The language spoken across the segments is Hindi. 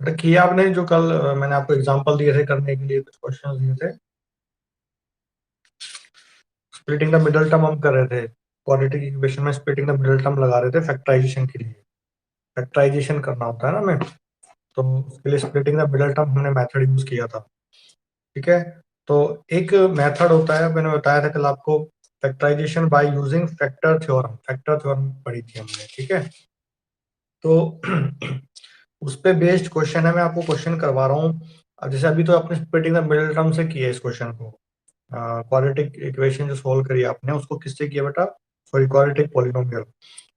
बेटा किया आपने जो कल मैंने आपको एग्जांपल दिए थे करने के लिए, कुछ क्वेश्चन दिए थे। स्प्लिटिंग द मिडल टर्म हम कर रहे थे, क्वाड्रेटिक इक्वेशन में स्प्लिटिंग द मिडल टर्म लगा रहे थे फैक्टराइजेशन के लिए। फैक्टराइजेशन करना होता है ना हमें, तो उसके लिए स्प्लिटिंग द मिडल टर्म हमने मेथड यूज किया था। ठीक है, तो एक मेथड होता है, मैंने बताया था कल आपको, factorization by using factor theorem. Factor theorem पढ़ी थी हमने, ठीक है। तो उस पे बेस्ड क्वेश्चन है, मैं आपको क्वेश्चन करवा रहा हूँ। अब जैसे अभी तो आपने स्प्लिटिंग द मिडिल टर्म से किया है इस क्वेश्चन को, क्वाड्रेटिक इक्वेशन जो सोल्व करी आपने उसको किससे किया बेटा, सॉरी क्वाड्रेटिक पॉलिनोमियल।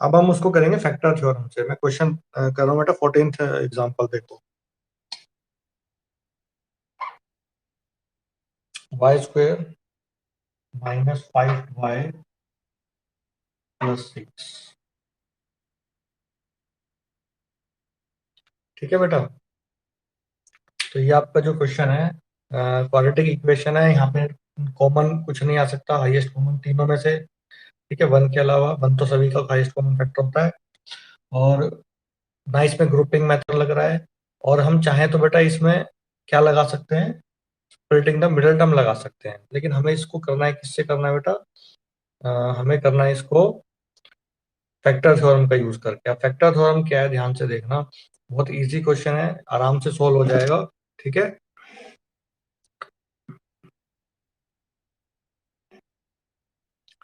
अब हम उसको करेंगे फैक्टर थ्योरम से। मैं क्वेश्चन कर रहा हूँ बेटा, 14th एग्जांपल देखो। Y square -5y +6। ठीक है बेटा, तो ये आपका जो क्वेश्चन है, क्वाड्रेटिक इक्वेशन है, यहाँ पे कॉमन कुछ नहीं आ सकता, हाईएस्ट कॉमन तीनों में से। ठीक है, वन के अलावा, वन तो सभी का हाईएस्ट कॉमन फैक्टर होता है। और ना इसमें ग्रुपिंग मेथड लग रहा है, और हम चाहें तो बेटा इसमें क्या लगा सकते हैं, स्प्लिटिंग द मिडिल टर्म लगा सकते हैं। लेकिन हमें इसको करना है, किससे करना है बेटा, हमें करना है इसको फैक्टर थ्योरम का यूज करके। अब फैक्टर थ्योरम क्या है ध्यान से देखना, बहुत इजी क्वेश्चन है, आराम से सोल्व हो जाएगा। ठीक है,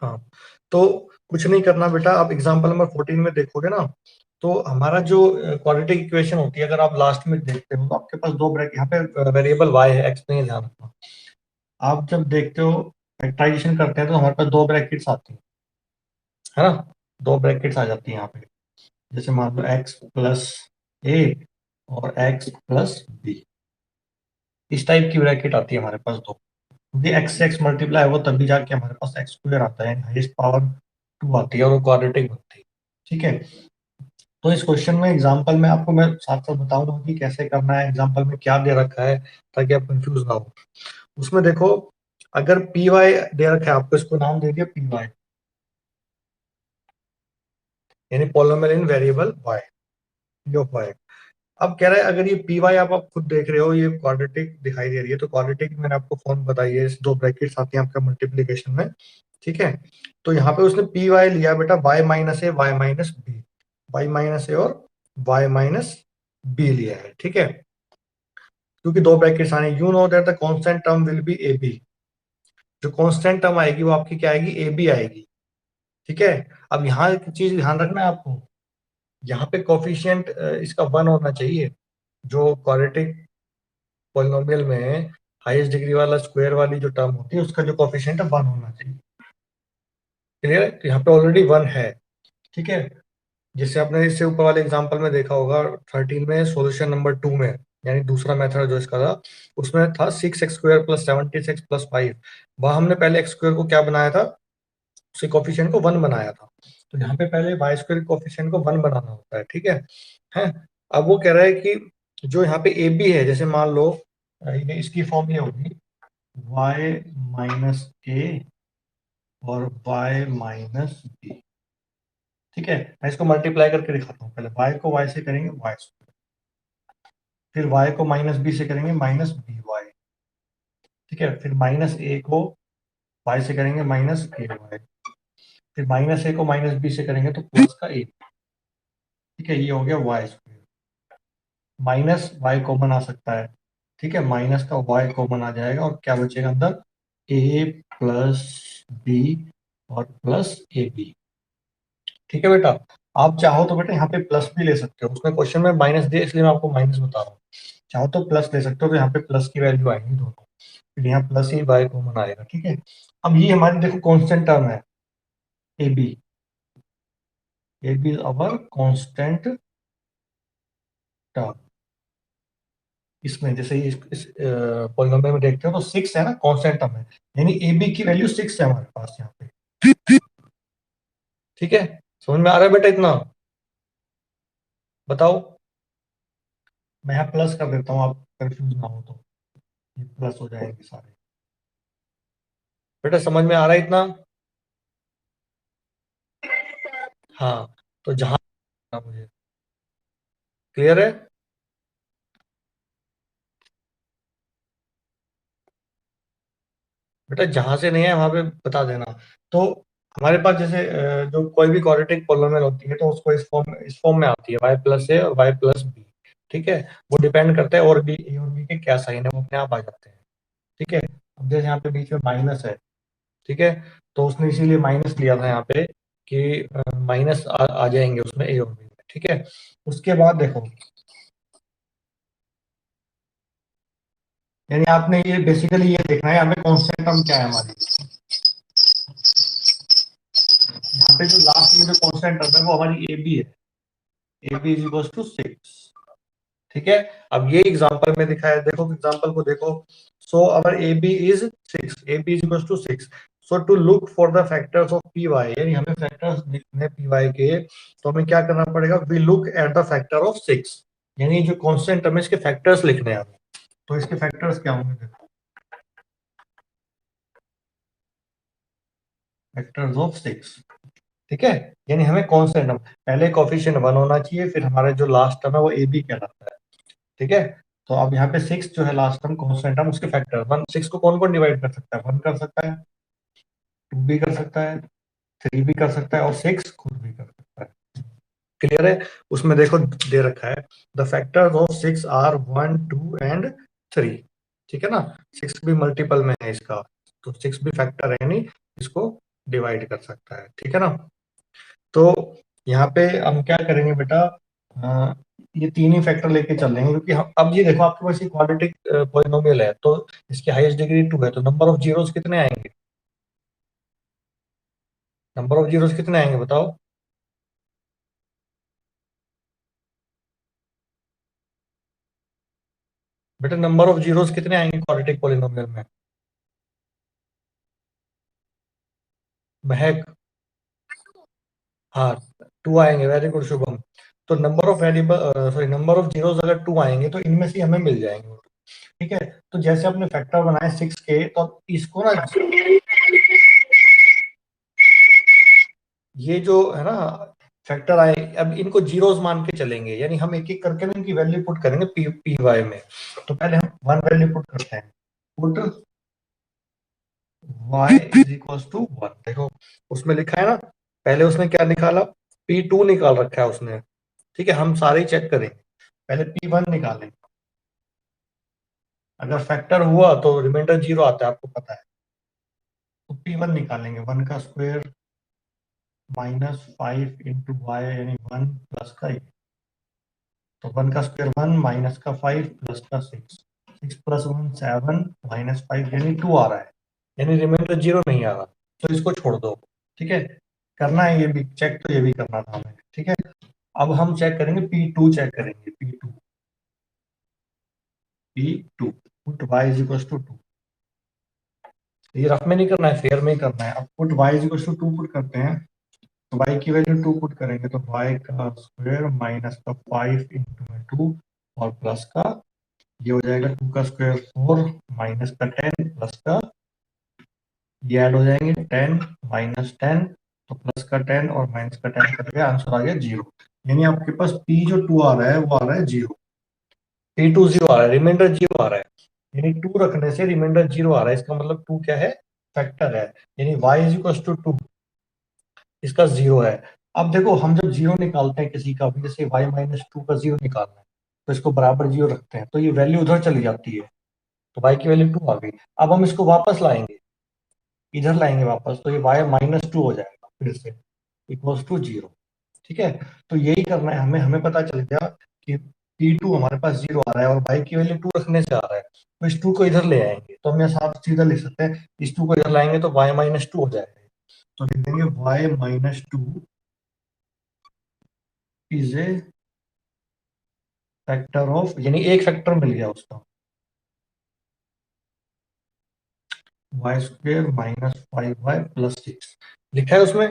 हाँ, तो कुछ नहीं करना बेटा। आप एग्जांपल नंबर 14 में देखोगे ना, तो हमारा जो क्वाड्रेटिक इक्वेशन होती है, अगर आप लास्ट में देखते हो तो आपके पास दो ब्रैकेट, यहाँ पे वेरिएबल y है, x नहीं है, ध्यान रखना। आप जब देखते हो फैक्टराइजेशन करते हैं तो हमारे पास दो ब्रैकेट्स आती हैं, है ना, दो ब्रैकेट्स आ जाती हैं यहाँ पे। जैसे मान लो x+a और x+b, इस टाइप की ब्रैकेट आती है हमारे पास दो। क्योंकि एक्स से एक्स मल्टीप्लाई हो तभी जाके हमारे पास एक्स स्क्वायर आता है, हाईएस्ट पावर 2 आती है और वो क्वाड्रेटिक बनती है। ठीक है, तो इस क्वेश्चन में एग्जांपल में आपको मैं साथ साथ बताऊंगा कि कैसे करना है, एग्जांपल में क्या दे रखा है, ताकि आप कंफ्यूज ना हो। उसमें देखो, अगर पी वाई दे रखा है आपको, इसको नाम दे दिया पी वाई, यानी polynomial in variable Y, P of Y. अब कह रहा है अगर ये पी वाई आप खुद देख रहे हो, ये क्वाड्रेटिक दिखाई दे रही है, तो क्वाड्रेटिक मैंने आपको फॉर्म बताई है, इस दो ब्रैकेट्स आती हैं आपका मल्टीप्लीकेशन में। ठीक है, तो यहाँ पे उसने पी वाई लिया बेटा, y-a y-b, y-a और y-b लिया है। ठीक है, क्योंकि दो ब्रैकेट्स आने, you know that the constant term will be A B. जो कांस्टेंट टर्म आएगी वो आपकी क्या आएगी, ए बी आएगी। ठीक है, अब यहाँ एक चीज ध्यान रखना है आपको, यहाँ पे कोफिशिएंट इसका 1 होना चाहिए। जो क्वाड्रेटिक पॉलिनोमियल में हाईएस्ट डिग्री वाला स्क्वायर वाली जो टर्म होती है, उसका जो कोफिशिएंट है 1 होना चाहिए। क्लियर है, तो यहाँ पे ऑलरेडी 1 है। ठीक है, जैसे आपने इससे ऊपर वाले एग्जांपल में देखा होगा 13 में, सॉल्यूशन नंबर 2 में, यानी दूसरा मेथड जो इसका था, उसमें था 6x² + 76 + 5। वहां हमने पहले एक्स स्क्वायर को क्या बनाया था, उसके कोफिशिएंट को 1 बनाया था। तो यहाँ पे पहले वाई स्क्वायर कोफिशिएंट को 1 बनाना होता है। ठीक है। अब वो कह रहा है कि जो यहाँ पे ए बी है, जैसे मान लो ये इसकी फॉर्म ये होगी y-a और y-b। ठीक है, मैं इसको मल्टीप्लाई करके दिखाता हूँ। पहले y को y से करेंगे y स्क्वायर, फिर y को -b से करेंगे -by। ठीक है, फिर -a को y से करेंगे -ay, फिर -a को -b से करेंगे तो प्लस का a। ठीक है, ये हो गया y square, minus y common आ सकता है। ठीक है, माइनस का y कॉमन आ जाएगा और क्या बचेगा अंदर, a+b और +ab। ठीक है बेटा, आप चाहो तो बेटा यहाँ पे प्लस भी ले सकते हो, उसमें क्वेश्चन में माइनस दिया इसलिए मैं आपको माइनस बता रहा हूँ। चाहो तो प्लस ले सकते हो, तो यहाँ पे प्लस की वैल्यू आएगी दोनों, फिर यहाँ प्लस ही बाय कॉमन आएगा। ठीक है, अब ये हमारी देखो कांस्टेंट टर्म है A B, A B our constant term. इसमें जैसे इस पॉलिनोमियल में देखते हो तो 6 है ना, कांस्टेंट टर्म है, यानी ए बी की वैल्यू 6 है हमारे पास यहाँ पे। ठीक है, समझ में आ रहा है बेटा इतना, बताओ। मैं यहाँ प्लस कर देता हूँ, आप कंफ्यूज ना हो तो, ये प्लस हो जाएंगे सारे। बेटा समझ में आ रहा है इतना, हाँ, तो जहां मुझे क्लियर है। बेटा जहां से नहीं है वहां पे बता देना। तो हमारे पास जैसे जो कोई भी क्वाड्रेटिक पॉलिनोमियल होती है तो उसको इस फॉर्म में आती है y+a और y+b। ठीक है, वो डिपेंड करता है और बी ए और बी के क्या साइन है, वो अपने आप आ जाते हैं। ठीक है, अब जैसे यहाँ पे बीच में माइनस है, ठीक है, तो उसने इसीलिए माइनस लिया था यहाँ पे कि माइनस आ जाएंगे उसमें ए और बी में। ठीक है, उसके बाद देखो, यानी आपने ये बेसिकली ये देखना है यहाँ पे कांस्टेंट टर्म क्या है हमारी। यहाँ पे जो लास्ट में जो कांस्टेंट टर्म है वो हमारी ए बी है, A B is equal to 6। ठीक है, अब ये एग्जांपल में दिखाया, देखो एग्जांपल को देखो। So our A B is 6, A B is equal to 6। So to look for the factors of P Y, यानी हमें फैक्टर्स दिखने पी वाई के, तो हमें क्या करना पड़ेगा, we look at the factor of 6, यानी जो कांस्टेंट टर्म है इसके फैक्टर्स लिखने हैं हमें। तो इसके फैक्टर्स क्या होंगे, देखो फैक्टर्स ऑफ 6। ठीक है, यानी हमें कांस्टेंट टर्म, पहले कोफिशिएंट 1 होना चाहिए, फिर हमारा जो लास्ट टर्म है वो ए बी कहलाता है। ठीक है, तो अब यहाँ पे 6 जो है लास्ट टर्म कांस्टेंट टर्म, उसके फैक्टर 1, 6 को कौन कौन डिवाइड कर सकता है, 1 कर सकता है, 2 भी कर सकता है, 3 भी कर सकता है और 6 खुद भी कर सकता है। क्लियर है, उसमें देखो दे रखा है the factors of 6 are 1 2 and 3। ठीक है ना, 6 भी मल्टीपल में है इसका, तो 6 भी फैक्टर है, नहीं इसको डिवाइड कर सकता है। ठीक है ना, तो यहाँ पे हम क्या करेंगे बेटा, अ, ये तीन ही फैक्टर लेके चल लेंगे, क्योंकि हम अब ये देखो आपके पास ये क्वाड्रेटिक पॉलिनोमियल है, तो इसकी हाईएस्ट डिग्री 2 है, तो नंबर ऑफ जीरोस कितने आएंगे, नंबर ऑफ जीरोस कितने आएंगे बताओ। बेटा नंबर ऑफ जीरोस कितने आएंगे क्वाड्रेटिक पॉलिनोमियल में, महक। हाँ, 2 आएंगे, वेरी गुड शुभम। तो number of variable, sorry number of zeros अगर 2 आएंगे तो इनमें से हमें मिल जाएंगे। ठीक है, तो जैसे अपने फैक्टर बनाए 6 के, तो अब इसको ना, ये जो है ना फैक्टर आए, अब इनको जीरोस मान के चलेंगे, यानी हम एक एक करके ना इनकी वैल्यू पुट करेंगे पी पी वाई में। तो पहले हम वन वैल्यू पुट करते हैं, put y is equal to 1। देखो उसमें लिखा है ना, पहले उसने क्या निकाला, P2 निकाल रखा है उसने। ठीक है, हम सारे ही चेक करेंगे, पहले P1 निकालें, अगर फैक्टर हुआ तो रिमाइंडर जीरो आता है, आपको पता है। तो P1 निकालेंगे, 1 का स्क्वायर -5 इंटू वाई, यानी 1 प्लस का, तो 1 का स्क्वायर 1, माइनस का 5 प्लस का 6, 6 प्लस 1 7, -5 यानी 2 आ रहा है, यानी रिमाइंडर जीरो नहीं आ रहा, तो इसको छोड़ दो। ठीक है, करना है ये भी चेक, तो ये भी करना था हमें। ठीक है, अब हम चेक करेंगे P2, चेक करेंगे P2, P2 put y is equal to 2। ये रफ में नहीं करना है, फेयर में ही करना है। अब put y is equal to 2 put करते हैं, तो y की वैल्यू 2 पुट करेंगे, तो y का स्क्वायर माइनस का 5 इंटू में 2 और प्लस का, ये हो जाएगा 2 का स्क्वायर 4, माइनस का 10 प्लस का, ये ऐड हो जाएंगे 10 -10, तो प्लस का 10 और माइनस का 10 कट गया, आंसर आ गया 0। यानी आपके पास P जो 2 आ रहा है वो आ रहा है 0, P2 0 आ रहा है, रिमाइंडर 0 आ रहा है, यानी 2 रखने से रिमाइंडर 0 आ रहा है, इसका मतलब 2 क्या है, फैक्टर है, यानी y इज इक्वल टू 2, इसका 0 है। अब देखो हम जब 0 निकालते हैं किसी का भी, जैसे y-2 का 0 निकालना है, तो इसको बराबर 0 रखते हैं, तो ये वैल्यू उधर चली जाती है, तो y की वैल्यू 2 आ गई। अब हम इसको वापस लाएंगे, इधर लाएंगे वापस, तो ये y-2 हो जाएगा फिर से, इक्वल्स टू 0। ठीक है, तो यही करना है हमें, हमें पता चल गया कि P2 हमारे पास 0 आ रहा है और y की वैल्यू 2 रखने से आ रहा है, तो इस 2 को इधर ले आएंगे, तो हम यहाँ साफ सीधा लिख सकते हैं, इस 2 को इधर लाएंगे तो y-2 हो जाएगा, तो लिख देंगे y-2 is a factor of, यानी एक फैक्टर मिल गया उसका, y² -5y+6 लिखा है उसमें,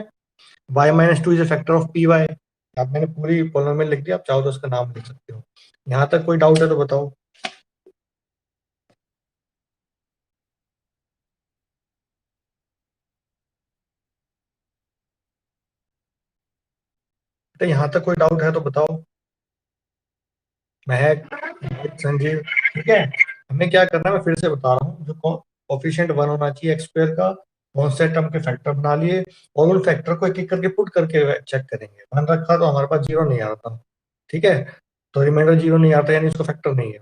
y-2 is a factor of P Y. आप, मैंने पूरी पॉलिनोमियल लिख दिया, आप चाहो तो उसका नाम लिख सकते हो। यहाँ तक कोई डाउट है तो बताओ। तो यहाँ तक कोई डाउट है तो बताओ, महक, संजीव। ठीक है, हमें क्या करना है, मैं फिर से बता रहा हूँ, जो कोफिशिएंट 1 होना चाहिए एक्स स्क्वायर का, कौन से टर्म के फैक्टर बना लिए और उन फैक्टर को एक एक करके पुट करके चेक करेंगे। वन रखा तो हमारे पास जीरो नहीं आ रहा था, ठीक है, तो रिमाइंडर जीरो नहीं आता यानी उसका फैक्टर नहीं है।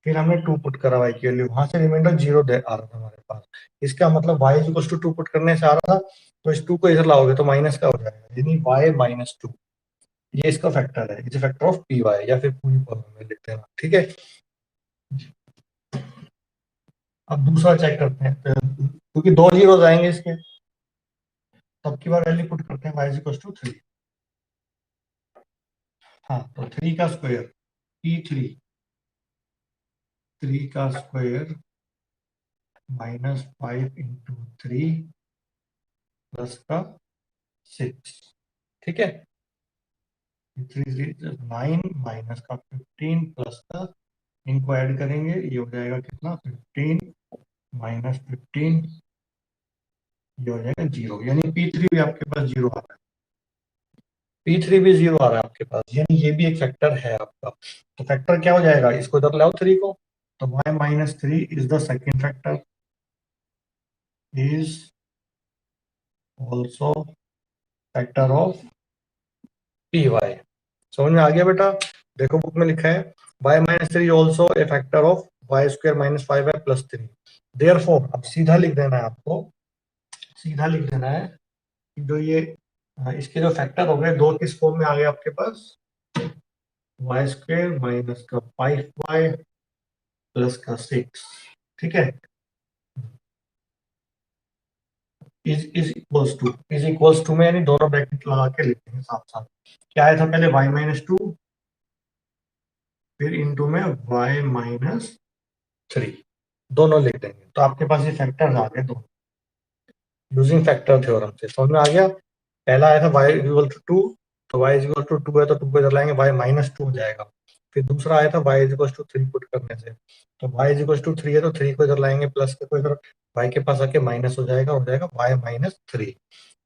फिर हमने टू पुट करा वाई की वैल्यू, वहां से रिमाइंडर जीरो आ रहा था हमारे पास। इसका मतलब Y equal to two put करने से आ रहा था, तो इस टू को इधर लाओगे तो माइनस का हो जाएगा, यानी वाई माइनस टू, ये इसका फैक्टर है, इसे फैक्टर ऑफ पी वाई, या फिर पूरी फॉर्मूला में लिखते हैं, ठीक है। अब दूसरा चेक करते हैं, क्योंकि दो जीरो आएंगे इसके, तब की बार वैल्यू पुट करते हैं वाई इक्वल टू थ्री। हाँ, तो थ्री का स्क्वायर पी थ्री, थ्री का square minus five into three plus का सिक्स, ठीक है, थ्री थ्री नाइन माइनस का 15 प्लस का, इनको ऐड करेंगे ये हो जाएगा कितना, 15 माइनस 15, ये हो जाएगा जीरो, यानी पी थ्री भी आपके पास जीरो आ रहा है, पी थ्री भी जीरो आ रहा है आपके पास, यानी ये भी एक फैक्टर है आपका। तो फैक्टर क्या हो जाएगा, इसको इधर लाओ थ्री को, तो y minus three is the second factor, is also factor of P Y. समझ में आ गया बेटा, देखो बुक में लिखा है y minus three also a factor of Y square minus five है प्लस थ्री। देयरफॉर अब सीधा लिख देना है आपको, सीधा लिख देना है कि जो ये इसके जो फैक्टर हो गए दो किस फॉर्म में आ गए आपके पास, वाई स्क्वायर माइनस का फाइव वाई प्लस का सिक्स, ठीक है, इज इक्वल्स टू में यानी दोनों ब्रैकेट लगा के लिखेंगे साथ साथ। क्या आया था पहले y माइनस टू, फिर इनटू में y माइनस थ्री, दोनों लिख देंगे, तो आपके पास ये फैक्टर्स आ गए दोनों यूजिंग फैक्टर थ्योरम से। समझ में आ गया, पहला आया था y इक्वल टू टू, तो y इक्वल टू टू है तो टू को इधर लाएंगे y माइनस टू हो जाएगा। फिर दूसरा आया था y equal to three put करने से, तो y इक्वल टू थ्री है तो थ्री को इधर लाएंगे, प्लस को इधर y के पास आके माइनस हो जाएगा y माइनस थ्री,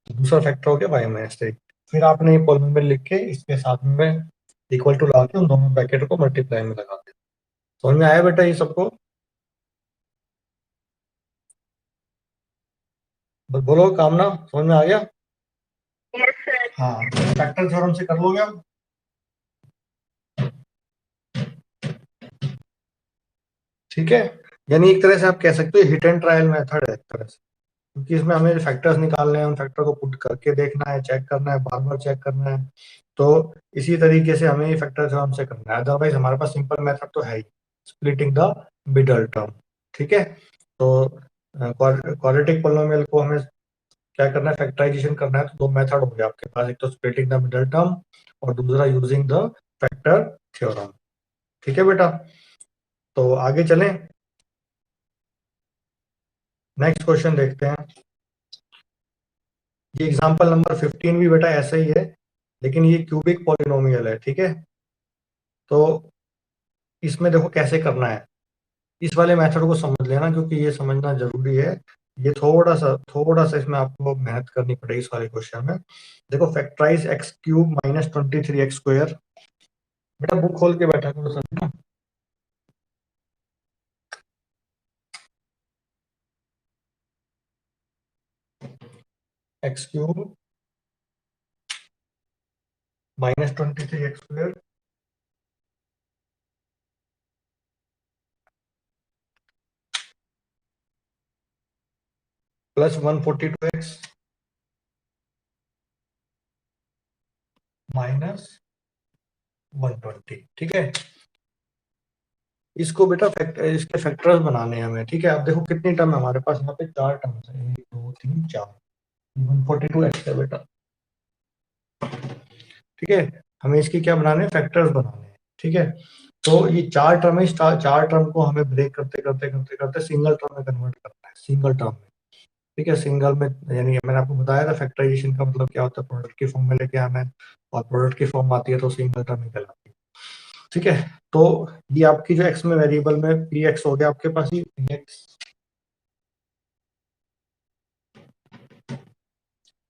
तो दूसरा फैक्टर हो गया y माइनस थ्री। फिर आपने ये पॉलिनोमियल लिख के इसके साथ में इक्वल टू लगा के उन दोनों ब्रैकेट को मल्टीप्लाई में लगा दिया। समझ में आया बेटा ये सबको, बोलो कामना, समझ में आ गया? Yes sir. हाँ, तो फैक्टर थ्योरम से कर लोगे आप, ठीक है, यानी एक तरह से आप कह सकते हो हिट एंड ट्रायल मेथड है एक तरह से, क्योंकि इसमें हमें फैक्टर्स निकालने हैं, उन फैक्टर को पुट करके देखना है, चेक करना है, बार बार चेक करना है, तो इसी तरीके से हमें ये फैक्टर थ्योरम से करना है। अदरवाइज हमारे पास सिंपल मेथड तो है ही, स्प्लिटिंग द मिडल टर्म, ठीक है। तो क्वाड्रेटिक पोलिनोमियल को हमें क्या करना है, फैक्टराइजेशन करना है, तो दो मेथड हो गया आपके पास, एक तो स्प्लिटिंग द मिडल टर्म और दूसरा यूजिंग द फैक्टर थ्योरम, ठीक है बेटा। तो आगे चलें, नेक्स्ट क्वेश्चन देखते हैं। ये एग्जांपल नंबर 15 भी बेटा ऐसा ही है, लेकिन ये क्यूबिक पॉलिनोमियल है, ठीक है। तो इसमें देखो कैसे करना है, इस वाले मेथड को समझ लेना क्योंकि ये समझना जरूरी है। ये थोड़ा सा इसमें आपको मेहनत करनी पड़ेगी इस वाले क्वेश्चन में। देखो factorize X cube minus 23 X square, बेटा बुक खोल के बैठा करो सब ना। X cube minus 23 X square plus 142 X minus 120, ठीक है। इसको बेटा इसके फैक्टर्स बनाने हैं हमें, ठीक है। अब देखो कितनी टर्म है हमारे पास, यहाँ पे चार टर्म्स है, एक दो तीन चार, 142 एक्स है बेटा, ठीक है। हमें इसकी क्या बनाने हैं, फैक्टर्स बनाने हैं, ठीक है। तो ये चार टर्म है, इस चार टर्म को हमें ब्रेक करते करते करते करते सिंगल टर्म में कन्वर्ट करना है, सिंगल टर्म में, ठीक है। सिंगल में यानी मैंने आपको बताया था फैक्टराइजेशन का मतलब क्या होता है, प्रोडक्ट की फॉर्म में लेके आना है, और प्रोडक्ट की फॉर्म आती है तो सिंगल टर्म निकल आती है, ठीक है। तो ये आपकी जो एक्स में वेरिएबल में पी एक्स हो गया आपके पास, ये P x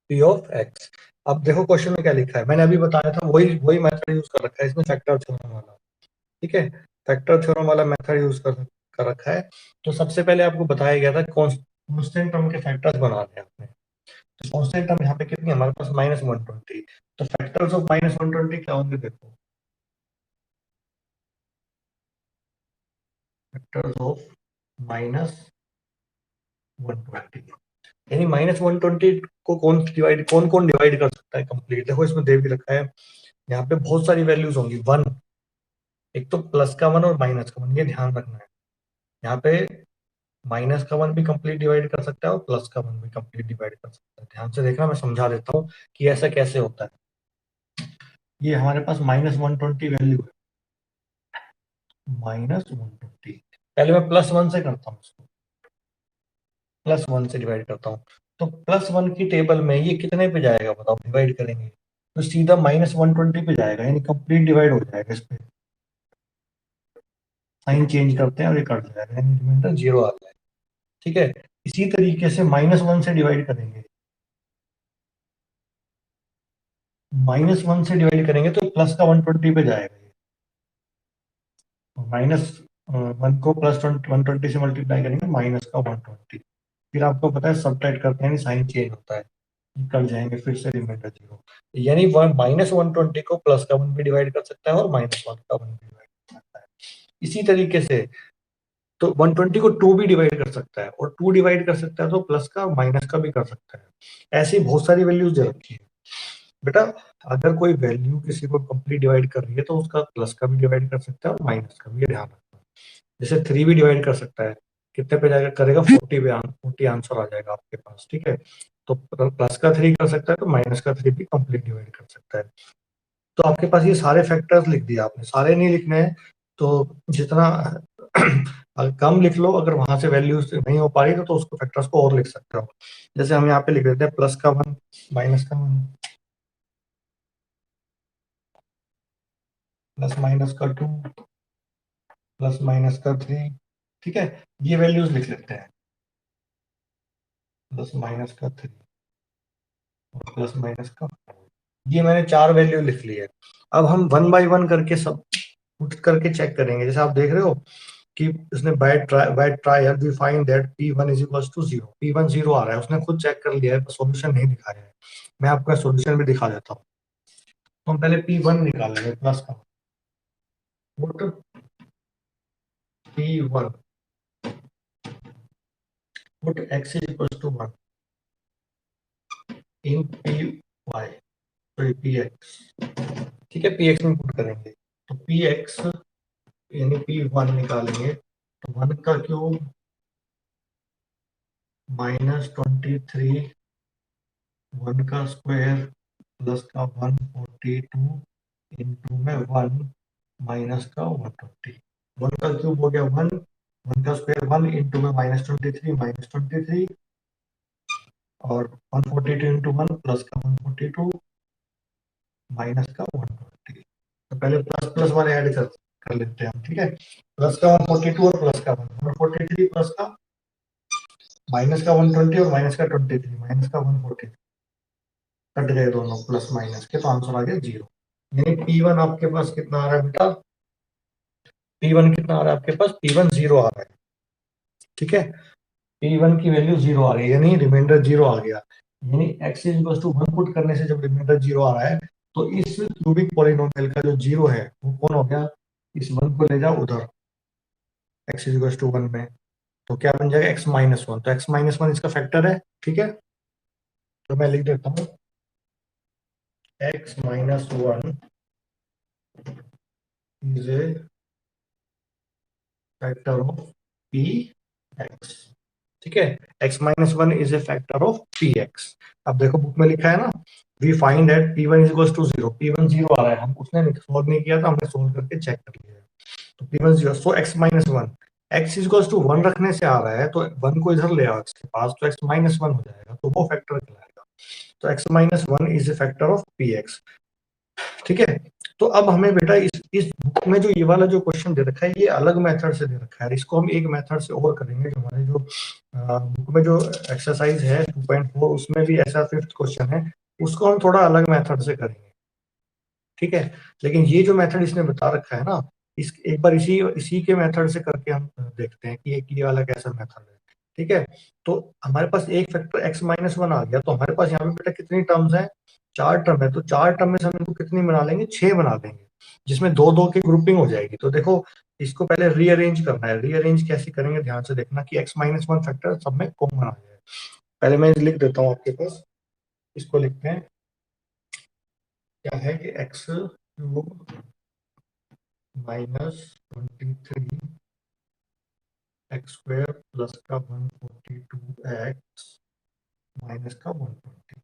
P of x. अब देखो क्वेश्चन में क्या लिखा है, मैंने अभी बताया था वही वही मेथड यूज कर रखा है इसमें, फैक्टर थ्योरम वाला, ठीक है। फैक्टर थ्योरम वाला मेथड यूज कर सकते, कर रखा है। तो सबसे पहले आपको बताया गया था कांस्टेंट टर्म के फैक्टर्स बनाने हैं आपने। तो कांस्टेंट टर्म यहाँ पे कितनी है हमारे पास -120। तो फैक्टर्स ऑफ -120 क्या होंगे देखो, फैक्टर्स ऑफ -120, यानी -120 को कौन कौन डिवाइड कर सकता है कंप्लीट, देखो इसमें दे भी रखा है। यहाँ पे बहुत सारी वैल्यूज होंगी, वन, एक तो प्लस का वन और माइनस का वन, ये ध्यान रखना है। यहाँ पे माइनस का वन भी कंप्लीट डिवाइड कर सकता है और प्लस का वन भी कंप्लीट डिवाइड कर सकता है। ध्यान से देखना, मैं समझा देता हूँ कि ऐसा कैसे होता है। ये हमारे पास -120 वैल्यू है, -120। पहले मैं +1 से करता हूँ इसको, +1 से डिवाइड करता हूँ। तो +1 की टेबल में ये कितने पे जाएगा बताओ, डिवाइड करेंगे तो सीधा -120 पे जाएगा, यानी कंप्लीट डिवाइड हो जाएगा। इस पे साइन चेंज करते हैं और ये कट जाएगा, यानी रिमाइंडर 0 आ जाएगा। ठीक है, इसी तरीके से -1 से डिवाइड करेंगे, -1 से डिवाइड करेंगे तो प्लस का 120 पे जाएगा। -1 को +120 से मल्टीप्लाई करेंगे, माइनस का 120। फिर आपको पता है सबट्रैक्ट करते हैं साइन चेंज होता है, कट जाएंगे फिर से रिमाइंडर 0। यानी -120 को प्लस का 1 भी डिवाइड कर सकता है और -1 का 1 भी डिवाइड कर सकता है। इसी तरीके से तो 120 को 2 भी डिवाइड कर सकता है, और 2 डिवाइड कर सकता है तो प्लस का माइनस का भी कर सकता है। ऐसी बहुत सारी वैल्यूज दे रखी है बेटा। अगर कोई वैल्यू किसी को कंप्लीट डिवाइड कर रही है तो उसका प्लस का भी डिवाइड कर सकता है और माइनस का भी, ये ध्यान रखना। जैसे 3 भी डिवाइड कर सकता है, कितने पे जाएगा, करेगा 40 पे, 40 आंसर आ जाएगा आपके पास। ठीक है, तो प्लस का 3 कर सकता है तो माइनस का 3 भी कंप्लीट डिवाइड कर सकता है। तो आपके पास ये सारे फैक्टर्स लिख दिए आपने, सारे नहीं लिखने हैं तो जितना कम लिख लो, अगर वहां से वैल्यूज नहीं हो पा रही तो उसको फैक्टर्स को और लिख सकते हो। जैसे हम यहाँ पे लिख देते हैं प्लस का 1, माइनस का 1, प्लस माइनस का 2, प्लस माइनस का 3। ठीक है, ये वैल्यूज लिख लेते हैं, प्लस माइनस का 3 और प्लस माइनस का 4। ये मैंने 4 वैल्यू लिख ली है। अब हम 1 बाय 1 करके सब पुट करके चेक करेंगे। जैसे आप देख रहे हो कि उसने by trial we find that P1 is equals to 0, P1 0 आ रहा है, उसने खुद चेक कर लिया है, सॉल्यूशन नहीं दिखाया है। मैं आपका सॉल्यूशन भी दिखा देता हूँ। तो हम पहले P1 निकालेंगे, प्लस का put P1 put x is equals to 1 in Py, sorry Px। ठीक है, Px में पुट करेंगे तो Px यानी P1 निकालेंगे तो 1 का क्यूब -23, 1 का स्क्वायर प्लस का 142 इंटू में 1 माइनस का 120। 1 का क्यूब हो गया 1, 1 का स्क्वायर 1 इंटू में -23 और 142 इंटू 1 प्लस का 142 माइनस का 120। तो पहले प्लस प्लस वाले ऐड कर लेते हैं हम। ठीक है, प्लस का 142 और प्लस का 143 प्लस का माइनस का 120 और माइनस का 23, माइनस का 140 कट गए दोनों प्लस माइनस के, तो आंसर आ गया 0। यानी P1 आपके पास कितना आ रहा है बेटा, P1 कितना आ रहा है आपके पास, P1 0 आ रहा है। ठीक है, P1 की वैल्यू 0 आ रही है, यानी रिमाइंडर 0 आ गया। यानी x is equal to 1 put करने से जब रिमाइंडर 0 आ रहा है तो इस क्यूबिक पॉलिनोमियल का जो 0 है वो कौन हो गया, इस 1 को ले जाओ उधर x इज इक्वल टू 1 में, तो क्या बन जाएगा x-1। तो x-1 इसका फैक्टर है। ठीक है, तो मैं लिख देता हूँ x-1 is a factor of px। ठीक है, x-1 is a factor of px। अब देखो बुक में लिखा है ना, we find that p1 is equals to 0, p1 0 आ रहा है, हम उसने सोल्व नहीं किया था, हमने सोल्व करके चेक कर लिया है। तो p1 0, so x-1, x is equals to 1 रखने से आ रहा है तो 1 को इधर ले आओ x के पास, तो x-1 हो जाएगा, तो वो फैक्टर कहलाएगा। तो x-1 is a factor of px। ठीक है, तो अब हमें बेटा इस बुक में जो ये वाला जो क्वेश्चन दे रखा है ये अलग मेथड से दे रखा है, इसको हम एक मेथड से और करेंगे। जो हमारे जो बुक में जो एक्सरसाइज है 2.4 उसमें भी ऐसा 5th क्वेश्चन है, उसको हम थोड़ा अलग मेथड से करेंगे। ठीक है, लेकिन ये जो मेथड इसने बता रखा है ना, एक बार इसी इसी के मेथड से करके हम देखते हैं कि एक ये वाला कैसा मेथड है। ठीक है, तो हमारे पास एक फैक्टर x-1 आ गया, तो हमारे पास यहाँ पे बेटा कितनी टर्म्स हैं, 4 टर्म है। तो 4 टर्म में से हम इनको कितनी बना लेंगे, 6 बना देंगे, जिसमें दो दो की ग्रुपिंग हो जाएगी। तो देखो इसको पहले रीअरेंज करना है। रीअरेंज कैसे करेंगे, ध्यान से देखना कि x-1 फैक्टर सब में कॉमन आ जाए। पहले मैं लिख देता हूँ आपके पास, इसको लिखते हैं, क्या है कि x³ -23 x² प्लस का 142x माइनस का 120,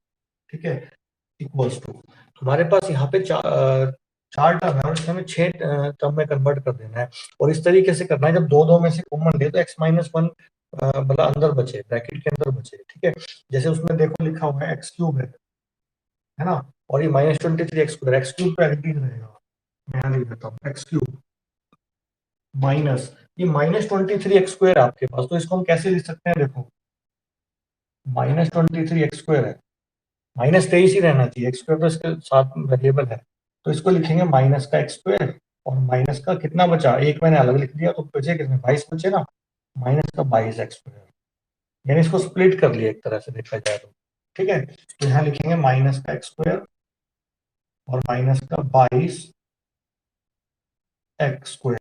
ठीक है, इक्वल्स टू, हमारे पास यहाँ पे 4 टर्म है और इसमें हमें 6 टर्म में कन्वर्ट कर देना है। और इस तरीके से करना है, जब दो दो में से कॉमन ले तो x-1 मतलब अंदर बचे, ब्रैकेट के अंदर बचे। ठीक है, जैसे उसमें देखो लिखा हुआ है x³ है ना, और ये -23 x² पे एडिटिव रहेगा। मैं यहाँ लिख देता हूँ x³ माइनस ये -23 x² है आपके पास, तो इसको हम कैसे लिख सकते हैं, देखो -23 x² है, -23 ही रहना चाहिए, x² तो इसके साथ वेरिएबल है, तो इसको लिखेंगे माइनस का x² और माइनस का कितना बचा, एक मैंने अलग लिख दिया तो बचे कितने, 22 बचे ना, माइनस का 22 x², यानी इसको स्प्लिट कर लिया एक तरह से देखा जाए तो। ठीक है, तो यहाँ लिखेंगे माइनस का x² और माइनस का 22 x²।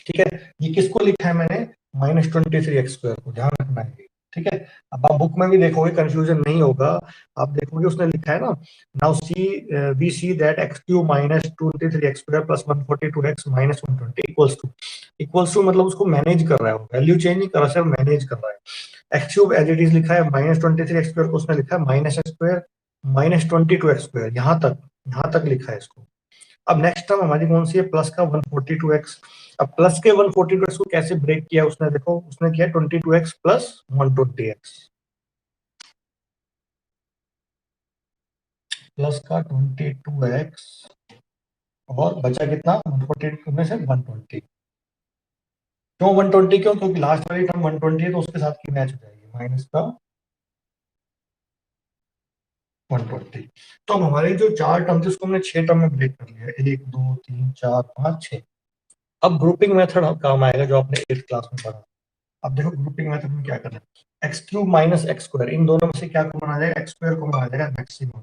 ठीक है, ये किसको लिखा है मैंने, -23 x² को, ध्यान रखना है। ठीक है, अब आप बुक में भी देखोगे कंफ्यूजन नहीं होगा, आप देखोगे उसने लिखा है ना, now see we see that x³ -23 x² plus 142x minus 120 equals to मतलब उसको मैनेज कर रहा है, वो वैल्यू चेंज नहीं कर रहा, सिर्फ मैनेज कर रहा है। x³ एज इट इज लिखा है, -23 x² को उसने लिखा है -x² -22 x², यहाँ तक लिखा है इसको। अब नेक्स्ट टर्म हमारी कौन सी है, प्लस का 142x। अब प्लस के 142x को कैसे ब्रेक किया उसने, देखो उसने किया 22x प्लस 120x, प्लस का 22x और बचा कितना 142 में से 120। क्यों 120, क्योंकि लास्ट वाली टर्म 120 है तो उसके साथ की मैच हो जाएगी, माइनस का 120। तो अब हमारी जो 4 टर्म थी उसको हमने 6 टर्म में ब्रेक कर लिया, 1 2 3 4 5 6। अब ग्रुपिंग मेथड काम आएगा जो आपने 8th क्लास में पढ़ा। अब देखो ग्रुपिंग मेथड में क्या करना है, x³ माइनस x², इन दोनों में से क्या कॉमन आ जाएगा, x² कॉमन आ जाएगा मैक्सिमम,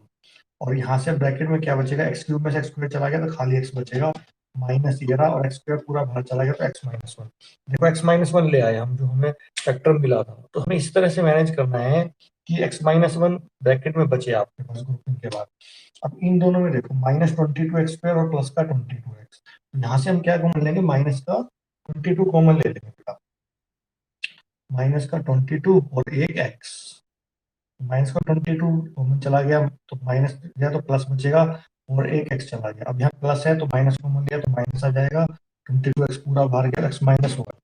और यहाँ से ब्रैकेट में क्या बचेगा, x³ में से x² चला गया तो खाली x बचेगा, माइनस ये रहा, और x² पूरा बाहर चला गया तो x-1। देखो x-1 ले आए हम, जो हमें फैक्टर मिला था, तो हमें इस तरह से मैनेज करना है कि x-1 ब्रैकेट में बचे आपके पास ग्रुपिंग के बाद। अब इन दोनों में देखो -22x² और प्लस का 22x, यहाँ से हम क्या कॉमन लेंगे, माइनस का 22 कॉमन ले लेंगे बेटा, माइनस का 22 और एक x, माइनस का 22 कॉमन चला गया तो माइनस गया तो प्लस बचेगा, और एक x चला गया। अब यहाँ प्लस है तो माइनस कॉमन लिया तो माइनस आ जाएगा, 22x पूरा बाहर गया, x माइनस होगा,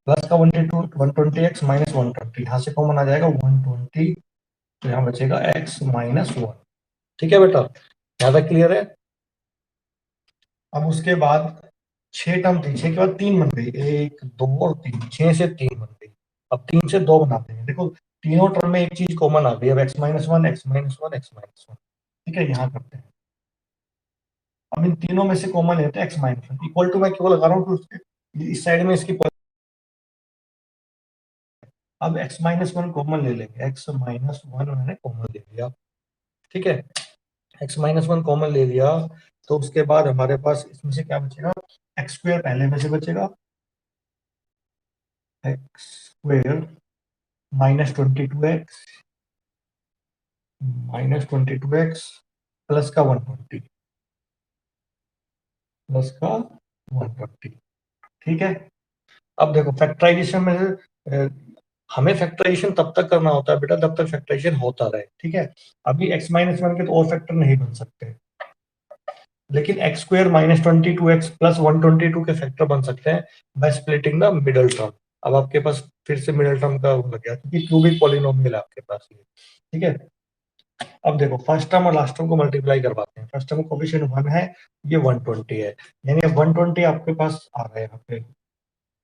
प्लस का 120x माइनस 120, यहाँ से कॉमन आ जाएगा 120, तो यहाँ बचेगा x-1। ठीक है बेटा, यहाँ तक क्लियर है। अब उसके बाद 6 टर्म थी, 6 के बाद 3 बन गई, 1 2 और 3, 6 से 3 बन गई। अब 3 से 2 बना देंगे, देखो तीनों टर्म में एक चीज कॉमन आ गई, अब x-1 x-1 x-1। ठीक है, यहाँ करते हैं, अब इन तीनों में से कॉमन लेते हैं x-1 इक्वल टू, मैं क्यों लगा रहा हूँ कि इस साइड में इसकी अब x-1 कॉमन ले लेंगे, x-1 मैंने कॉमन ले लिया। ठीक है, x-1 कॉमन ले लिया, तो उसके बाद हमारे पास इसमें से क्या बचेगा, x² पहले में से बचेगा, x² -22x -22x प्लस का 120, प्लस का 120। ठीक है, अब देखो फैक्टराइजेशन में हमें फैक्टराइजेशन तब तक करना होता है बेटा जब तक फैक्टराइजेशन होता रहे। ठीक है, अभी x-1 के तो और फैक्टर नहीं बन सकते, लेकिन x² -22x प्लस 122 के फैक्टर बन सकते हैं by splitting the middle term. अब आपके पास फिर से मिडल टर्म का वो लग गया, क्योंकि क्यूबिक पॉलिनोमियल है आपके पास ये। ठीक है, अब देखो फर्स्ट टर्म और लास्ट टर्म को मल्टीप्लाई करवाते हैं, फर्स्ट टर्म का कोफिशिएंट 1 है, ये 120 है, यानी अब 120 आपके पास आ गए यहाँ पे।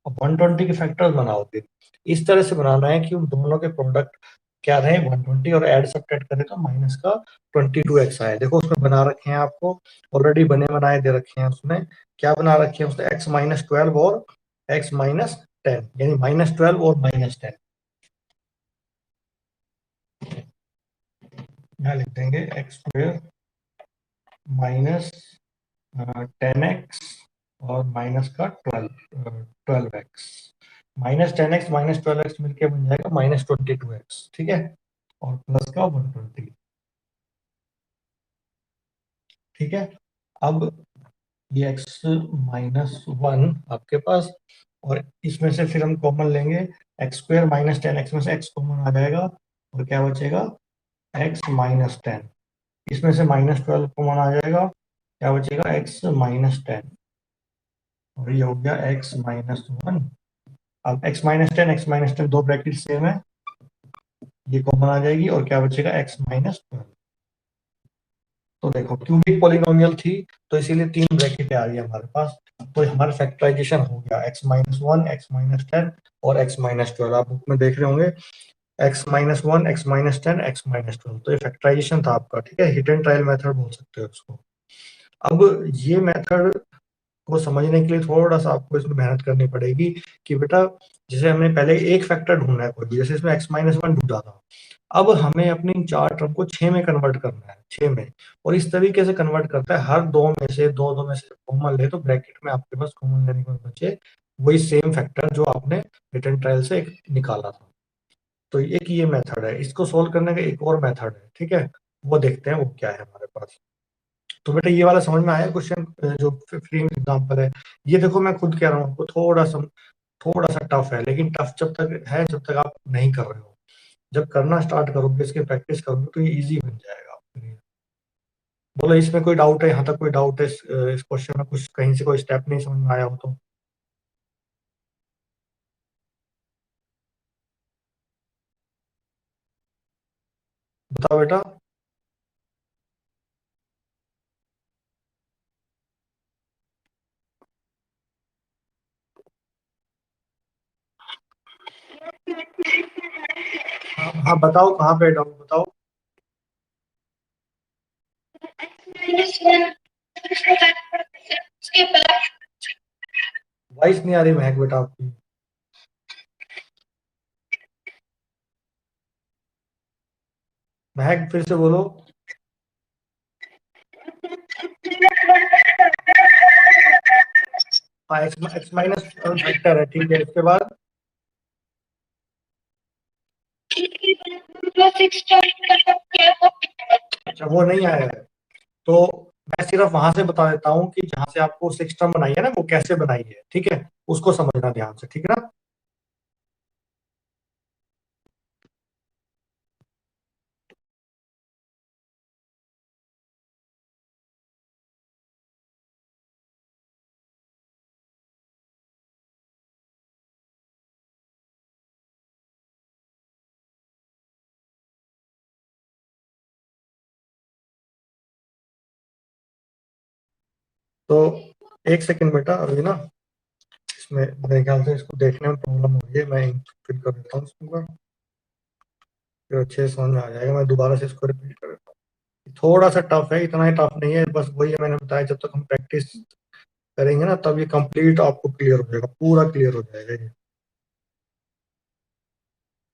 अब 120 के फैक्टर्स बनाओगे, इस तरह से बनाना है कि उन दोनों के प्रोडक्ट क्या रहे 120 और ऐड सब्ट्रैक्ट करें तो माइनस का 22x आए। देखो उसमें बना रखे हैं आपको, ऑलरेडी बने बनाए दे रखे हैं उसमें। क्या बना रखे हैं उसने, x माइनस 12 और x माइनस 10, यानी माइनस 12 और माइनस 10। यहाँ लिख देंगे एक्स स्क्वायर माइनस 10x और माइनस का 12x। Minus 10x minus 12x मिलके बन जाएगा माइनस 22x, ठीक है, और प्लस का 120, ठीक है। अब ये x माइनस 1 आपके पास, और इसमें से फिर हम कॉमन लेंगे, एक्स स्क्वायर माइनस 10x में से x कॉमन आ जाएगा और क्या बचेगा x माइनस 10। इसमें से माइनस 12 कॉमन आ जाएगा, क्या बचेगा x माइनस 10, और ये हो गया x माइनस 1। अब x माइनस 10 x माइनस 10 दो ब्रैकेट सेम है, ये कॉमन आ जाएगी और क्या बचेगा x माइनस 12। तो देखो क्यूबिक पॉलिनोमियल थी तो इसीलिए तीन ब्रैकेट आ रही है हमारे पास, तो हमारा फैक्टराइजेशन हो गया x माइनस 1 x माइनस 10 और x माइनस 12। आप बुक में देख रहे होंगे x minus 1 x minus 10 x minus 12, तो ये फैक्टराइजेशन था आपका, ठीक है, हिट एंड ट्रायल मेथड बोल सकते हो उसको। अब ये मेथड को समझने के लिए थोड़ा सा आपको इसमें मेहनत करनी पड़ेगी कि बेटा जैसे हमें पहले एक फैक्टर ढूंढना है कोई भी, जैसे इसमें x माइनस 1 ढूंढा था, अब हमें अपनी इन चार टर्म को 6 में कन्वर्ट करना है, 6 में। और इस तरीके से कन्वर्ट करता है, हर दो में से दो में से कॉमन ले तो ब्रैकेट में आपके पास कॉमन लेने को बचे वही सेम फैक्टर जो आपने रिटर्न ट्रायल से एक निकाला था। तो एक ये मेथड है, इसको सोल्व करने का एक और मेथड है, ठीक है, वो देखते हैं वो क्या है हमारे पास। तो बेटा ये वाला समझ में आया क्वेश्चन, जो फ्री एग्जांपल है। ये देखो मैं खुद कह रहा हूँ आपको थोड़ा सा टफ है, लेकिन टफ जब तक है जब तक आप नहीं कर रहे हो, जब करना स्टार्ट करोगे इसकी प्रैक्टिस करोगे तो ये इजी बन जाएगा आपके लिए। बोलो इसमें कोई डाउट है, यहाँ तक कोई डाउट है इस क्वेश्चन में, कुछ कहीं से कोई स्टेप नहीं समझ में आया हो तो बताओ बेटा। हाँ हाँ बताओ कहाँ पे डाउट बताओ। वॉइस नहीं आ रही महक बेटा आपकी। महक फिर से बोलो। हाँ एक्स माइनस फैक्टर है, ठीक है, इसके बाद अच्छा वो नहीं आया है, तो मैं सिर्फ वहां से बता देता हूँ कि जहां से आपको सिक्स टर्म बनाई है ना वो कैसे बनाई है, ठीक है, उसको समझना ध्यान से, ठीक है ना। तो एक सेकंड बेटा अभी ना, इसमें मेरे ख्याल से इसको देखने में प्रॉब्लम हो रही है, मैं फिल कर देता हूँ इसको, फिर अच्छे से समझ में आ जाएगा। मैं दोबारा से इसको रिपीट कर देता हूँ, थोड़ा सा टफ है, इतना ही टफ नहीं है, बस वही है मैंने बताया, जब तक हम प्रैक्टिस करेंगे ना तब ये कंप्लीट आपको क्लियर हो जाएगा, पूरा क्लियर हो जाएगा ये।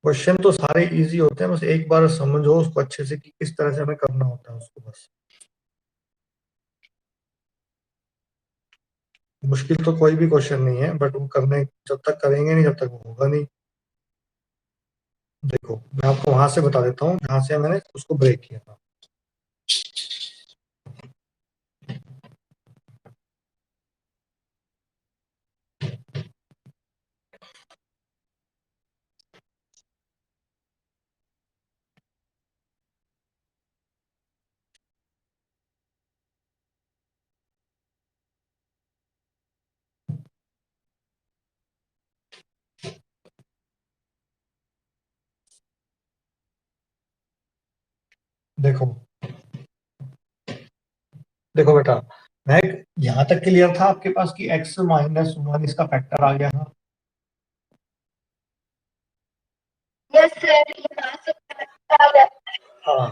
क्वेश्चन तो सारे इजी होते हैं, बस एक बार समझो उसको अच्छे से कि किस तरह से हमें करना होता है उसको बस। मुश्किल तो कोई भी क्वेश्चन नहीं है, बट वो करने जब तक करेंगे नहीं जब तक वो होगा नहीं। देखो मैं आपको वहां से बता देता हूँ जहां से मैंने उसको ब्रेक किया था। देखो देखो बेटा, मैं यहाँ तक क्लियर था आपके पास कि x माइनस 1 इसका फैक्टर आ गया था। हाँ,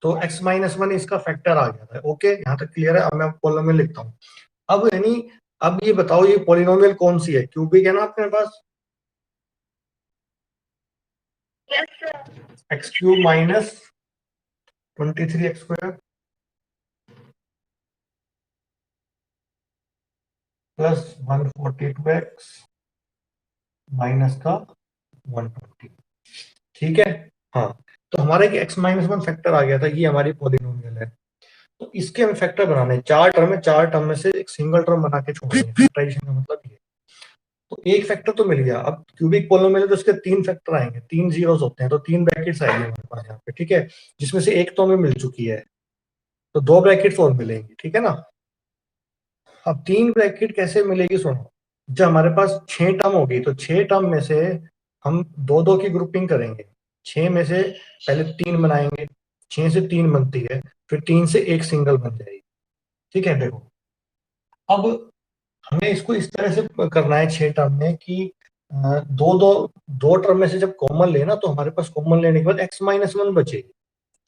तो x-1 इसका फैक्टर आ गया था। ओके, यहाँ तक क्लियर है। अब मैं कॉलम में लिखता हूँ। अब यानी अब ये बताओ ये पॉलिनोमियल कौन सी है? क्यूबिक है ना आपके पास? x³ minus 23x² plus 142x minus का 120। ठीक है। हाँ, तो हमारा एक x-1 फैक्टर आ गया था, ये हमारी पॉलिनोमियल है। तो इसके हमें फैक्टर बनाने हैं। चार टर्म है, चार टर्म में से एक सिंगल टर्म बना के छोड़नी है। फैक्टराइजेशन का मतलब ये। तो एक फैक्टर तो मिल गया। अब क्यूबिक पॉलिनोमियल है तो उसके तीन फैक्टर आएंगे, तीन जीरोस होते हैं, तो तीन ब्रैकेट्स आएंगे हमारे पास यहाँ पे। ठीक है, जिसमें से एक तो हमें मिल चुकी है, तो दो ब्रैकेट्स और मिलेंगी। ठीक है ना? अब तीन ब्रैकेट कैसे मिलेगी सुनो। जब हमारे पास छह टर्म होगी तो छह टर्म में से हम दो दो की ग्रुपिंग करेंगे। छह में से पहले तीन बनाएंगे, छह से तीन बनती है, फिर तीन से एक सिंगल बन जाएगी। ठीक है, देखो अब हमें इसको इस तरह से करना है छह टर्म में कि दो दो दो टर्म में से जब कॉमन लेना तो हमारे पास कॉमन लेने के बाद x-1 बचेगी।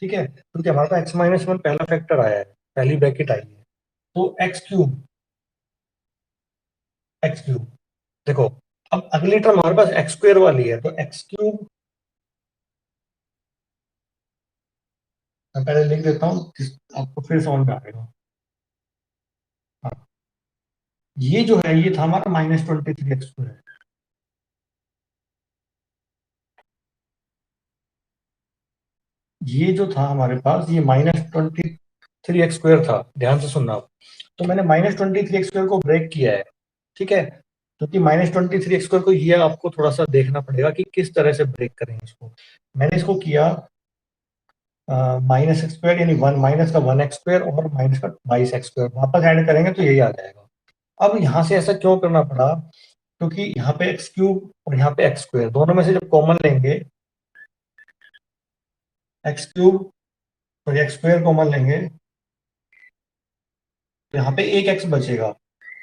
ठीक है, क्योंकि हमारे पास x-1 पहला फैक्टर आया है, पहली ब्रैकेट आई है। तो एक्स क्यूब देखो, अब अगली टर्म हमारे पास x² वाली है, तो x³ मैं पहले लिख देता हूँ, आपको फिर समझ में आएगा। हाँ, ये जो है ये था हमारा -23x²। ये जो था हमारे पास ये -23x² था। ध्यान से सुनना आप। तो मैंने -23x² को ब्रेक किया है। ठीक है, क्योंकि -23x² को ये आपको थोड़ा सा देखना पड़ेगा कि किस तरह से ब्रेक करें इसको। मैंने इसको किया -x² यानी वन, माइनस का 1x² और माइनस का 22x², वापस ऐड करेंगे तो यही आ जाएगा। अब यहाँ से ऐसा क्यों करना पड़ा? क्योंकि यहाँ पे x³ और यहाँ पे x² दोनों में से जब कॉमन लेंगे, x³ और x² कॉमन लेंगे तो यहाँ पे एक x बचेगा,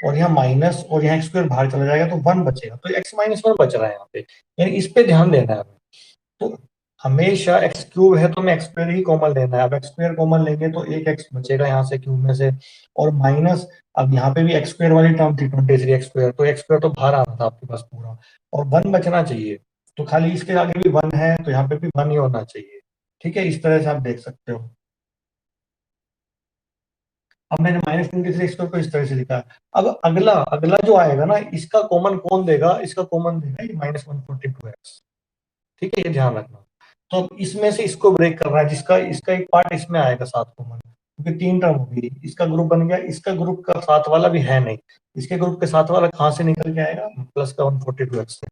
और यहाँ माइनस, और यहाँ x² बाहर चला जाएगा तो 1 बचेगा। तो x-1 बच रहा है यहाँ पे, यानी इस पे ध्यान देना है हमें। तो हमेशा x³ है तो हमें x² ही कॉमन लेना है। अब x² कॉमन लेंगे तो एक x बचेगा यहाँ से क्यूब में से, और माइनस, अब यहाँ पे भी x² वाली टर्म थी 23x², तो x² तो बाहर आ रहा था आपके पास पूरा, और 1 बचना चाहिए। तो खाली इसके आगे भी 1 है तो यहाँ पे भी 1 ही होना चाहिए। ठीक है, इस तरह से आप देख सकते हो। अब मैंने -23x² को इस तरह से लिखा है। अब अगला अगला जो आएगा ना, इसका कॉमन कौन देगा? इसका कॉमन देगा ये -142x। ठीक है, ये ध्यान रखना। तो अब इसमें से इसको ब्रेक करना है, जिसका इसका एक पार्ट इसमें आएगा साथ कॉमन, क्योंकि तीन टर्म होगी। इसका ग्रुप बन गया, इसका ग्रुप का साथ वाला भी है नहीं। इसके ग्रुप के साथ वाला कहाँ से निकल के आएगा? प्लस का 142x से।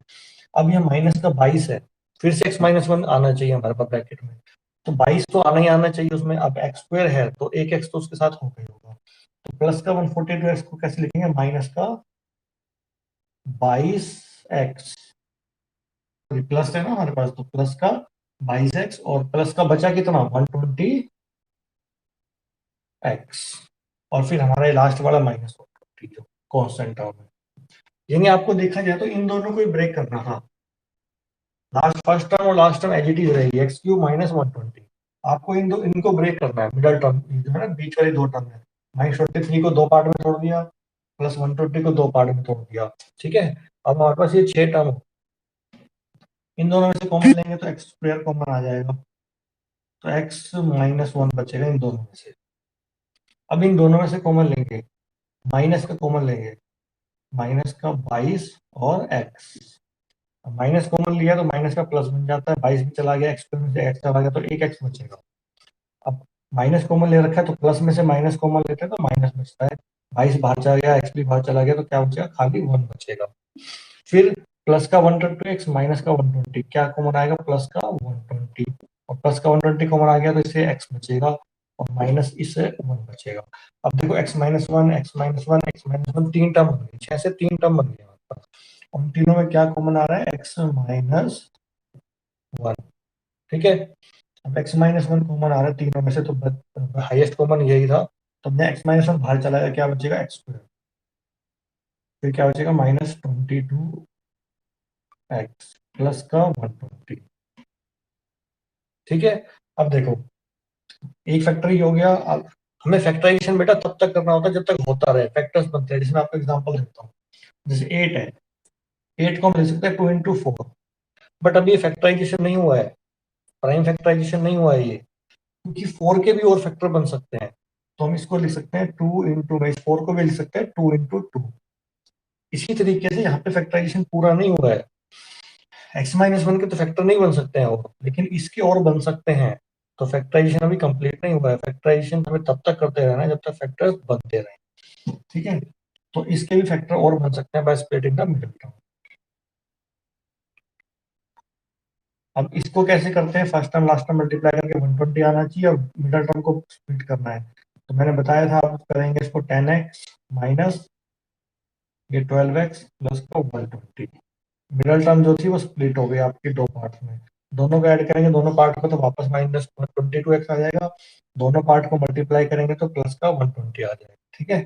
अब ये माइनस का 22 है, फिर से x-1 आना चाहिए हमारे पास ब्रैकेट में। तो 22 तो आना ही आना चाहिए उसमें। अब x² है तो एक x तो उसके साथ होगा ही होगा। तो प्लस का 142x को कैसे लिखेंगे? माइनस का 22x, प्लस है ना हमारे पास, तो प्लस का 22x, और प्लस का बचा कितना? 120x, और फिर हमारा ये लास्ट वाला -120 जो कांस्टेंट टर्म है। यानी आपको देखा जाए तो इन दोनों को ही ब्रेक करना था। लास्ट फर्स्ट टर्म और last term as it is रहेगी, x³ -120। आपको इनको ब्रेक करना है। मिडल टर्म जो है ना, बीच वाली दो टर्म है, -23 को दो पार्ट में तोड़ दिया, प्लस 120 को दो पार्ट में तोड़ दिया। ठीक है, अब हमारे पास ये छह टर्म, इन दोनों में से कॉमन लेंगे तो x² कॉमन आ जाएगा, तो x-1 बचेगा इन दोनों में से। अब इन दोनों में से कॉमन लेंगे, माइनस का कॉमन लेंगे, माइनस का 22 और x। माइनस कॉमन लिया तो माइनस का प्लस बन जाता है, 22 भी चला गया, x में से x चला गया तो एक x बचेगा। अब माइनस कॉमन ले रखा है तो प्लस में से माइनस कॉमन लेते हैं तो माइनस बचता है। 22 बाहर चला गया, x भी बाहर चला गया, तो क्या बचेगा? खाली 1 बचेगा। फिर प्लस का 120x माइनस का 120, क्या कॉमन आएगा? प्लस का 120, और प्लस का 120 कॉमन आ गया तो इससे x बचेगा, और माइनस इससे 1 बचेगा। अब देखो x-1 x-1 x-1 तीन टर्म बन गई, छह से तीन टर्म बन गए हमारे पास। उन तीनों में क्या कॉमन आ रहा है? x-1। ठीक है, अब x-1 कॉमन आ रहा है तीनों में से, तो हाईएस्ट कॉमन यही था। तो हमने x-1 बाहर चला गया, क्या बचेगा? x²। फिर क्या बचेगा? -22x प्लस का 120। ठीक है, अब देखो, एक फैक्टर ही हो गया। अब हमें फैक्टराइजेशन बेटा तब तक करना होता है जब तक होता रहे, फैक्टर्स बनते हैं। जैसे मैं आपको एग्जांपल देता हूँ, जैसे 8 है, 8 को हम लिख सकते हैं 2 into 4, बट अभी ये फैक्टराइजेशन नहीं हुआ है, प्राइम फैक्टराइजेशन नहीं हुआ है ये, क्योंकि 4 के भी और फैक्टर बन सकते हैं। तो हम इसको लिख सकते हैं 2 into, मैं इस 4 को भी लिख सकते हैं 2 into 2। इसी तरीके से यहाँ पे फैक्टराइजेशन पूरा नहीं हुआ है, x-1 के तो फैक्टर नहीं बन सकते हैं और, लेकिन इसके और बन सकते हैं। तो फैक्टराइजेशन अभी कंप्लीट नहीं हुआ है, फैक्टराइजेशन हमें तब तक करते रहना है जब तक फैक्टर्स बनते रहे, ठीक है। तो इसके भी फैक्टर और बन सकते हैं by splitting the middle term. अब इसको कैसे करते हैं, first term last term multiply करके 120 आना चाहिए और मिडिल टर्म को स्प्लिट करना है। तो मैंने बताया था आप करेंगे इसको 10x माइनस ये 12x प्लस का 120। मिडल टर्म जो थी वो स्प्लिट हो गई आपकी दो पार्ट में, दोनों को ऐड करेंगे दोनों पार्ट को तो वापस माइनस 22x आ जाएगा, दोनों पार्ट को मल्टीप्लाई करेंगे तो प्लस का 120 आ जाएगा, ठीक है।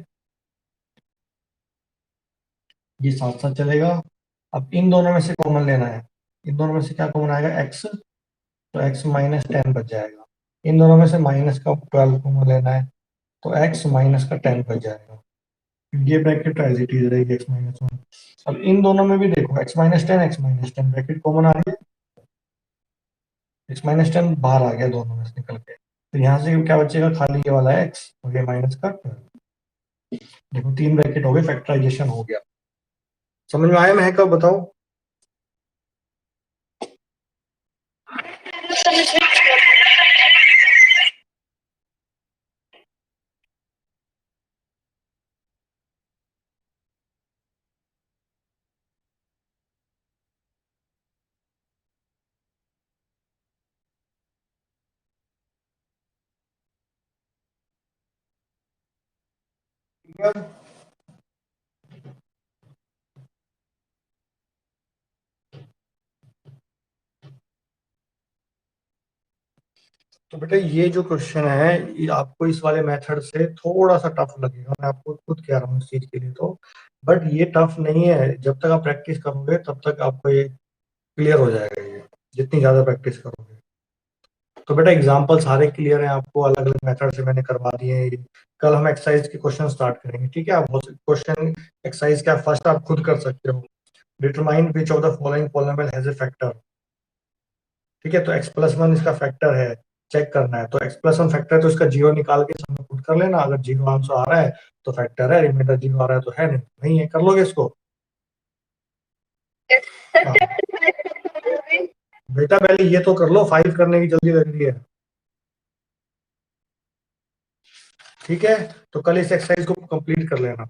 ये साथ साथ चलेगा। अब इन दोनों में से कॉमन लेना है, इन दोनों में से क्या कॉमन आएगा, x, तो x माइनस 10 बच जाएगा। इन दोनों में से माइनस का 12 कॉमन लेना है, तो x माइनस का 10 बच जाएगा। ये ब्रैकेट एज इट इज रहेगी x-1। अब इन दोनों में भी देखो x-10 x-10 ब्रैकेट कॉमन आ रही है, x-10 बाहर आ गया दोनों में से निकल के, तो यहाँ से क्या बचेगा, खाली ये वाला x और ये माइनस का 12। देखो 3 ब्रैकेट हो गए, फैक्टराइजेशन हो गया। समझ में आया मैं कब, बताओ। तो बेटा ये जो क्वेश्चन है ये आपको इस वाले मेथड से थोड़ा सा टफ लगेगा, मैं आपको खुद कह रहा हूँ इस चीज के लिए तो, बट ये टफ नहीं है, जब तक आप प्रैक्टिस करोगे तब तक आपको ये क्लियर हो जाएगा, ये जितनी ज्यादा प्रैक्टिस करोगे। तो बेटा एग्जाम्पल सारे क्लियर हैं आपको, अलग अलग मेथड से मैंने करवा दिए हैं ये। कल हम एक्सरसाइज के क्वेश्चन स्टार्ट करेंगे, ठीक है। आप क्वेश्चन एक्सरसाइज का फर्स्ट आप खुद कर सकते हो, determine which of the following polynomial has a factor, ठीक है। तो x+1 इसका फैक्टर है, चेक करना है, तो x+1 फैक्टर है तो इसका जीरो निकाल के सामने पुट कर लेना, अगर जीरो आंसर आ रहा है तो फैक्टर है, रिमाइंडर जीरो आ रहा है तो है नहीं, नहीं है, कर लोगे इसको। हाँ। बेटा पहले ये तो कर लो, 5 करने की जल्दी लग रही है, ठीक है। तो कल इस एक्सरसाइज को कंप्लीट कर लेना।